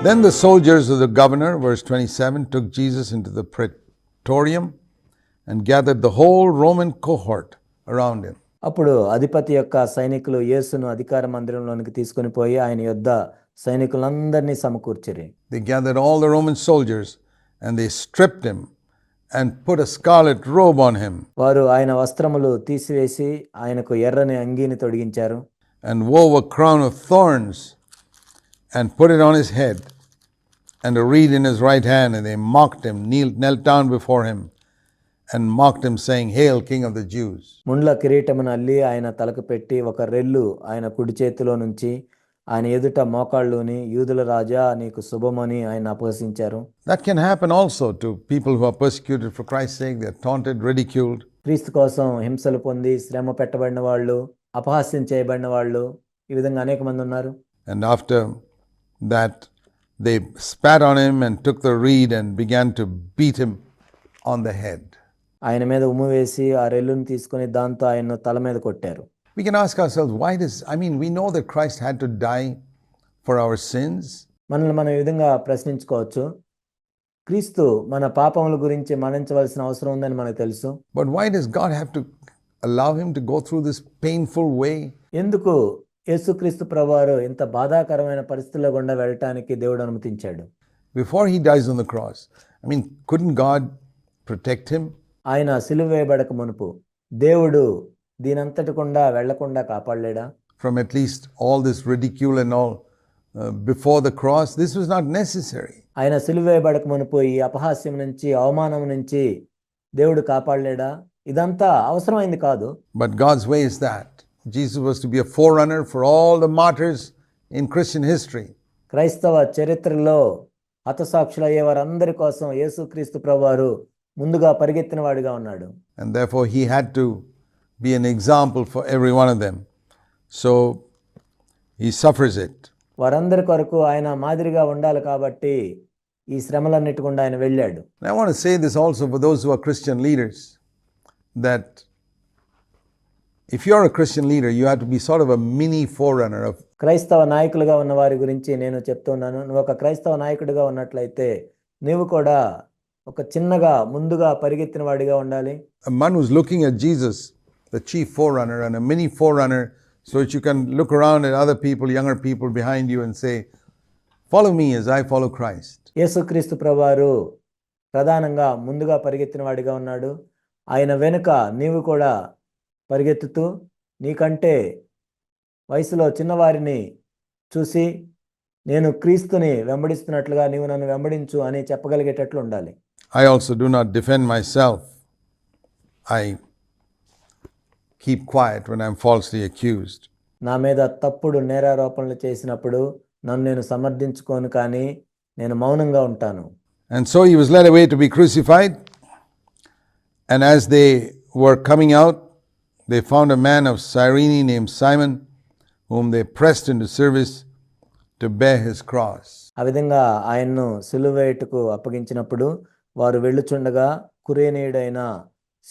Then the soldiers of the governor, verse 27, took Jesus into the praetorium and gathered the whole Roman cohort around him. అప్పుడు అధిపతి యొక్క సైనికులు యేసును అధికార మందిరంలోనికి తీసుకొని పోయి ఆయన యొద్ద సైనికులందరినీ సమకూర్చిరి. They gathered all the Roman soldiers and they stripped him and put a scarlet robe on him. వారు ఆయన వస్త్రములు తీసివేసి ఆయనకు ఎర్రని అంగీని తొడిగించారు. And wove a crown of thorns and put it on his head and a reed in his right hand, and they mocked him, knelt down before him and mocked him, saying, Hail, King of the Jews. ముండ్ల కిరీటమును అల్లి ఆయన తలకు పెట్టి ఒక రెల్లు ఆయన కుడి చేతిలో నుంచి ఆయన ఎదుట మోకాళ్ళుని యూదుల రాజా నీకు శుభమని ఆయన అపహసించారు. That can happen also to people who are persecuted for Christ's sake. They are taunted, ridiculed. క్రీస్తు కోసం హింసలు పొంది శ్రమ పెట్టబడిన వాళ్ళు, అపహాస్యం చేయబడిన వాళ్ళు, ఈ విధంగా అనేక మంది ఉన్నారు. And after that they spat on him and took the reed and began to beat him on the head. ఆయన మీద ఉమ్ము వేసి ఆ రెల్లును తీసుకొని దాంతో ఆయన్ను తల మీద కొట్టారు. We can ask ourselves, we know that Christ had to die for our sins. మనల్ని మనం ఈ విధంగా ప్రశ్నించుకోవచ్చు. క్రీస్తు మన పాపముల గురించి మరణించవలసిన అవసరం ఉందని మనకు తెలుసు. But why does God have to allow him to go through this painful way? ఎందుకు యేసుక్రీస్తు ప్రభువారు ఇంత బాధాకరమైన పరిస్థితుల్లో గుండా వెళ్ళటానికి దేవుడు అనుమతించాడు? Before he dies on the cross, couldn't God protect him? ఆయన సిలువ వేయబడక మునుపు దేవుడు దీనంతటి గుండా వెళ్లకుండా కాపాడలేడా? From at least all this ridicule and all before the cross, this was not necessary. ఆయన సిలువ వేయబడక మునుపు ఈ అపహాస్యం నుంచి, అవమానం నుంచి దేవుడు కాపాడలేడా? ఇదంతా అవసరమైంది కాదు. But God's way is that Jesus was to be a forerunner for all the martyrs in Christian history. క్రైస్తవ చరిత్రలో హతసాక్షులయ్యే వారందరి కోసం యేసుక్రీస్తు ప్రభువారు ముందుగా పరిగెత్తిన వాడిగా ఉన్నాడు. And therefore he had to be an example for every one of them. So he suffers it. వారందరి కొరకు ఆయన మాదిరిగా ఉండాలి కాబట్టి ఈ శ్రమలన్నిటి గుండా ఆయన వెళ్ళాడు. I want to say this also for those who are Christian leaders, that if you're a Christian leader, you have to be sort of a mini forerunner of. క్రైస్తవ నాయకులుగా ఉన్న వారి గురించి నేను చెప్తున్నాను. నువ్వు ఒక క్రైస్తవ నాయకుడిగా ఉన్నట్లయితే నీవు కూడా ఒక చిన్నగా ముందుగా పరిగెత్తిన వాడిగా ఉండాలి. A man who's looking at Jesus, the chief forerunner, and a mini forerunner, so that you can look around at other people, younger people behind you and say, follow me as I follow Christ. యేసుక్రీస్తు ప్రభువారు ప్రధానంగా ముందుగా పరిగెత్తిన వాడిగా ఉన్నాడు. ఆయన వెనుక నీవు కూడా పరిగెత్తుతూ నీకంటే వయసులో చిన్నవారిని చూసి నేను క్రీస్తుని వెంబడిస్తున్నట్లుగా నీవు నన్ను వెంబడించు అని చెప్పగలిగేటట్లు ఉండాలి. I also do not defend myself. I keep quiet when I'm falsely accused. నా మీద తప్పుడు నేరారోపణలు చేసినప్పుడు నన్ను నేను సమర్థించుకోను, కానీ నేను మౌనంగా ఉంటాను. And so he was led away to be crucified. And as they were coming out, they found a man of Cyrene named Simon, whom they pressed into service to bear his cross. ఆ విధంగా ఆయన్ను సిలువ వేయుటకు అప్పగించినప్పుడు వారు వెళ్ళుచుండగా కురేనీయుడైన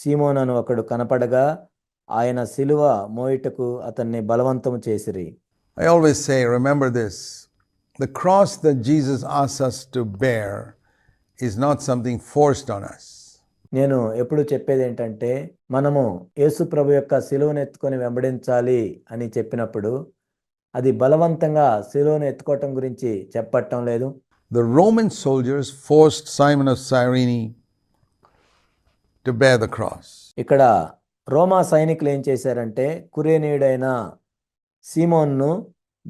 సీమోను అను ఒకడు కనపడగా ఆయన సిలువ మోయుటకు అతన్ని బలవంతము చేసిరి. I always say, remember this, the cross that Jesus asks us to bear is not something forced on us. నేను ఎప్పుడు చెప్పేది ఏంటంటే, మనము యేసు ప్రభు యొక్క సిలువను ఎత్తుకొని వెంబడించాలి అని చెప్పినప్పుడు అది బలవంతంగా సిలువను ఎత్తుకోవటం గురించి చెప్పటం లేదు. The Roman soldiers forced Simon of Cyrene to bear the cross. ఇక్కడ రోమా సైనికులు ఏం చేశారంటే కురేనీయుడైన సీమోన్ను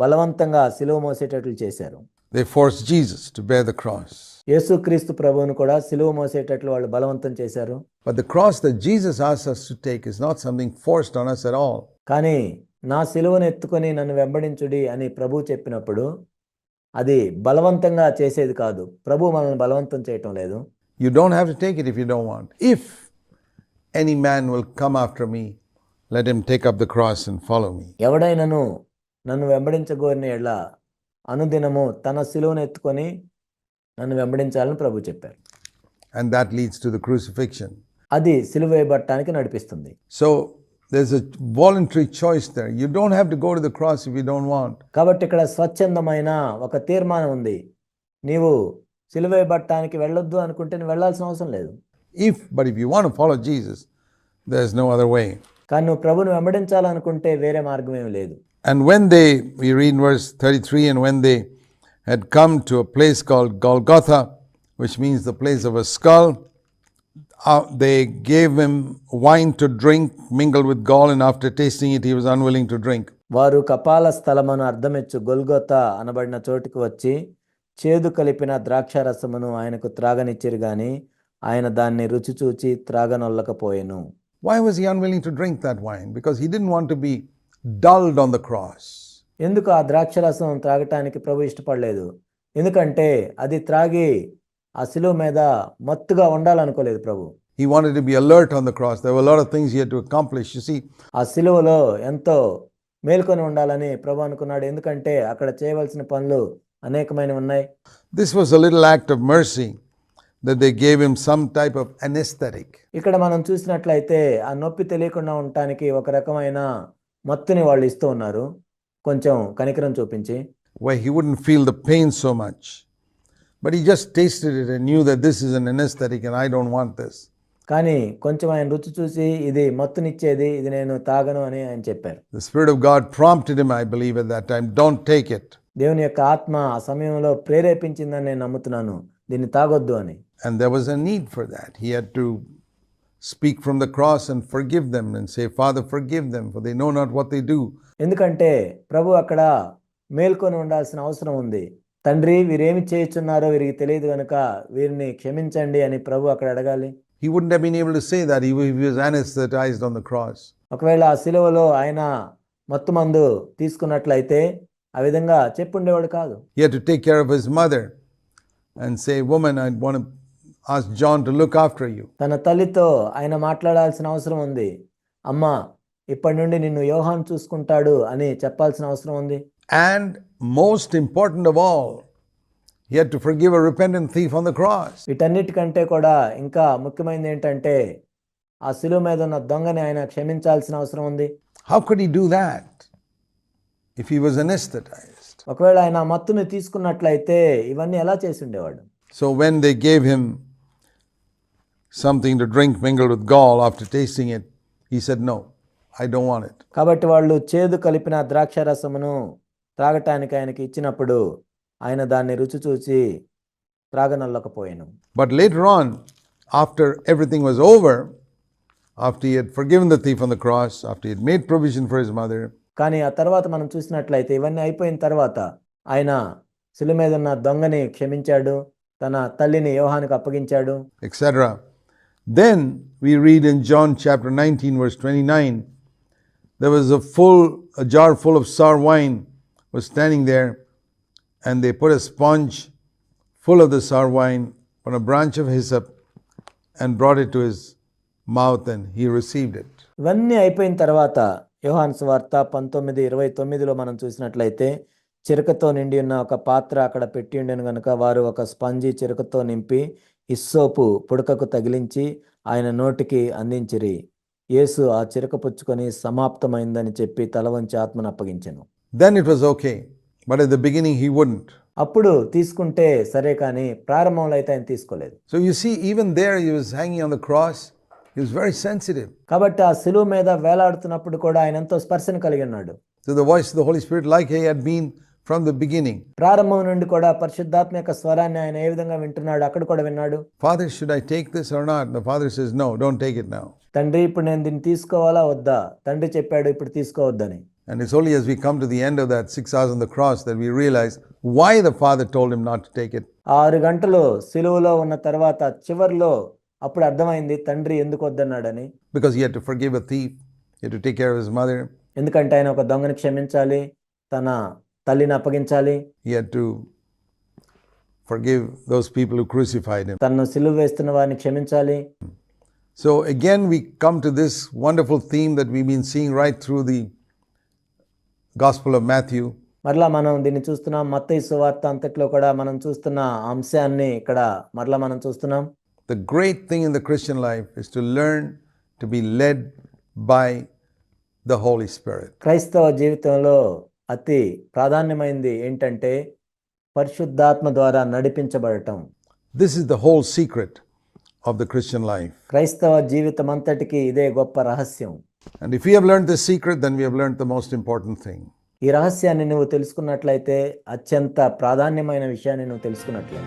బలవంతంగా సిలువ మోసేటట్లు చేశారు. They forced Jesus to bear the cross. యేసుక్రీస్తు ప్రభువును కూడా సిలువ మోసేటట్లు వాళ్ళు బలవంతం చేశారు. But the cross that Jesus asks us to take is not something forced on us at all. కానీ నా సిలువను ఎత్తుకొని నన్ను వెంబడించుడి అని ప్రభువు చెప్పినప్పుడు అది బలవంతంగా చేసేది కాదు. ప్రభువు మనల్ని బలవంతం చేయటం లేదు. You don't have to take it if you don't want. If any man will come after me, let him take up the cross and follow me. ఎవడైనను నన్ను వెంబడించగోరిన ఎడల అనుదినము తన సిలువను ఎత్తుకొని నన్ను వెంబడించాలని ప్రభు చెప్పారు. And that leads to the crucifixion. అది సిలువ వేయబడటానికి నడిపిస్తుంది. So there's a voluntary choice there. You don't have to go to the cross if you don't want. కాబట్టి ఇక్కడ స్వచ్ఛందమైన ఒక తీర్మానం ఉంది. నీవు సిలువ వేయబడటానికి వెళ్ళొద్దు అనుకుంటే నువ్వు వెళ్ళాల్సిన అవసరం లేదు. But if you want to follow Jesus, there's no other way. కానీ నువ్వు ప్రభుని వెంబడించాలనుకుంటే వేరే మార్గం ఏమీ లేదు. And we read in verse 33, and when they had come to a place called Golgotha, which means the place of a skull, they gave him wine to drink mingled with gall, and after tasting it, he was unwilling to drink. వారు కపాల స్థలమును అర్థమిచ్చు గొల్గొతా అనబడిన చోటుకు వచ్చి చేదు కలిపిన ద్రాక్షారసమును ఆయనకు త్రాగనిచ్చిరు గాని ఆయన దాన్ని రుచి చూచి త్రాగనొల్లకపోయెను. Why was he unwilling to drink that wine? Because he didn't want to be dulled on the cross. ఎందుకు ఆ ద్రాక్షరసం త్రాగటానికి ప్రభు ఇష్టపడలేదు? ఎందుకంటే అది త్రాగి ఆ శిలువ మీద మత్తుగా ఉండాలనుకోలేదు ప్రభు. He wanted to be alert on the cross. There were a lot of things he had to accomplish. You see, ఆ శిలువలో ఎంతో మేల్కొని ఉండాలని ప్రభు అనుకున్నాడు. ఎందుకంటే అక్కడ చేయవలసిన పనులు అనేకమైనవి ఉన్నాయి. This was a little act of mercy that they gave him some type of anesthetic. ఇక్కడ మనం చూసినట్లయితే ఆ నొప్పి తెలియకుండా ఉండటానికి ఒక రకమైన మత్తుని వాళ్ళు ఇస్తూ ఉన్నారు, కొంచెం కనికరం చూపించి, where he wouldn't feel the pain so much. But he just tasted it and knew that this is an anesthetic and I don't want this. కానీ కొంచెం ఆయన రుచి చూసి ఇది మత్తునిచ్చేది, ఇది నేను తాగను అని ఆయన చెప్పారు. The Spirit of God prompted him, I believe, at that time, don't take it. దేవుని యొక్క ఆత్మ ఆ సమయంలో ప్రేరేపించిందని నేను నమ్ముతున్నాను, దీన్ని తాగొద్దు అని. And there was a need for that. He had to speak from the cross and forgive them and say, Father, forgive them, for they know not what they do. ఎందుకంటే ప్రభు అక్కడ మేల్కొని ఉండాల్సిన అవసరం ఉంది. తండ్రి, వీరేమి చేయుచున్నారో వీరికి తెలియదు కనుక వీరిని క్షమించండి అని ప్రభు అక్కడ అడగాలి. He wouldn't have been able to say that if he was anesthetized on the cross. ఒకవేళ ఆ శిలువలో ఆయన మత్తు మందు తీసుకున్నట్లయితే ఆ విధంగా చెప్పుండేవాడు కాదు. He had to take care of his mother and say, woman, I want to ask John to look after you. తన తల్లితో ఆయన మాట్లాడాల్సిన అవసరం ఉంది. అమ్మా, ఇప్పటి నుండి నిన్ను యోహాను చూసుకుంటాడు అని చెప్పాల్సిన అవసరం ఉంది. And most important of all, he had to forgive a repentant thief on the cross. వీటన్నిటికంటే కూడా ఇంకా ముఖ్యమైనది ఏంటంటే ఆ శిలువ మీద ఉన్న దొంగని ఆయన క్షమించాల్సిన అవసరం ఉంది. How could he do that if he was anesthetized? ఒకవేళ ఆయన మత్తుని తీసుకున్నట్లయితే ఇవన్నీ ఎలా చేసి ఉండేవాడు? So when they gave him something to drink mingled with gall, after tasting it, he said, no, I don't want it. కాబట్టి వాళ్ళు చేదు కలిపిన ద్రాక్షారసమును త్రాగటానికి ఆయనకి ఇచ్చినప్పుడు ఆయన దాన్ని రుచి చూచి త్రాగనొల్లకపోయాను. But later on, after everything was over, after he had forgiven the thief on the cross, after he had made provision for his mother, కానీ ఆ తర్వాత మనం చూసినట్లయితే ఇవన్నీ అయిపోయిన తర్వాత ఆయన శిలువ మీద ఉన్న దొంగని క్షమించాడు, తన తల్లిని యోహానుకు అప్పగించాడు, etc. Then we read in John chapter 19 verse 29, there was a jar full of sour wine was standing there, and they put a sponge full of the sour wine on a branch of hyssop and brought it to his mouth, and he received it. ఇవన్నీ అయిపోయిన తర్వాత యోహాను సువార్త 19:29లో మనం చూసినట్లయితే చిరకతో నిండి ఉన్న ఒక పాత్ర అక్కడ పెట్టి ఉండెను గనుక వారు ఒక స్పంజి చిరకతో నింపి ఇస్సోపు పుడకకు తగిలించి ఆయన నోటికి అందించిరి. యేసు ఆ చిరక పుచ్చుకొని సమాప్తమైందని చెప్పి తల వంచి ఆత్మను అప్పగించెను. Then it was okay, but at the beginning he wouldn't. అప్పుడు తీసుకుంటే సరే, కానీ ప్రారంభంలో అయితే ఆయన తీసుకోలేదు. So you see, even there he was hanging on the cross, he was very sensitive. కాబట్టి ఆ శిలువ మీద వేలాడుతున్నప్పుడు కూడా ఆయన ఎంతో స్పర్శను కలిగి ఉన్నాడు. To the voice of the Holy Spirit, like he had been from the beginning. ప్రారంభం నుండి కూడా పరిశుద్ధాత్మ యొక్క స్వరాన్ని ఆయన ఏ విధంగా వింటున్నాడు అక్కడ కూడా విన్నాడు. Father, should I take this or not? The father says, no, don't take it now. తండ్రి, ఇప్పుడు నేను దీన్ని తీసుకోవాలా వద్దా? తండ్రి చెప్పాడు ఇప్పుడు తీసుకోవద్దని. And it's only as we come to the end of that 6 hours on the cross that we realize why the Father told him not to take it. 6 గంటలు సిలువలో ఉన్న తర్వాత చివర్లో అప్పుడు అర్థమైంది తండ్రి ఎందుకు వద్దన్నాడని. Because he had to forgive a thief, he had to take care of his mother. ఎందుకంటే ఆయన ఒక దొంగని క్షమించాలి, తన తల్లిని అప్పగించాలి. He had to forgive those people who crucified him. తనను సిలువ వేస్తున్న వారిని క్షమించాలి. So again we come to this wonderful theme that we've been seeing right through the Gospel of Matthew. మరలా మనం దీన్ని చూస్తున్నాం. మత్తయి సువార్త అంతట్లో కూడా మనం చూస్తున్న అంశాన్ని ఇక్కడ మరలా మనం చూస్తున్నాం. The great thing in the Christian life is to learn to be led by the Holy Spirit. క్రైస్తవ జీవితంలో అతి ప్రాధాన్యమైనది ఏంటంటే పరిశుద్ధాత్మ ద్వారా నడిపించబడటం. This is the whole secret of the Christian life. క్రైస్తవ జీవితం అంతటికి ఇదే గొప్ప రహస్యం. And if we have learned this secret, then we have learned the most important thing. ఈ రహస్యాన్ని నువ్వు తెలుసుకున్నట్లయితే అత్యంత ప్రాధాన్యమైన విషయాన్ని నువ్వు తెలుసుకున్నట్లే.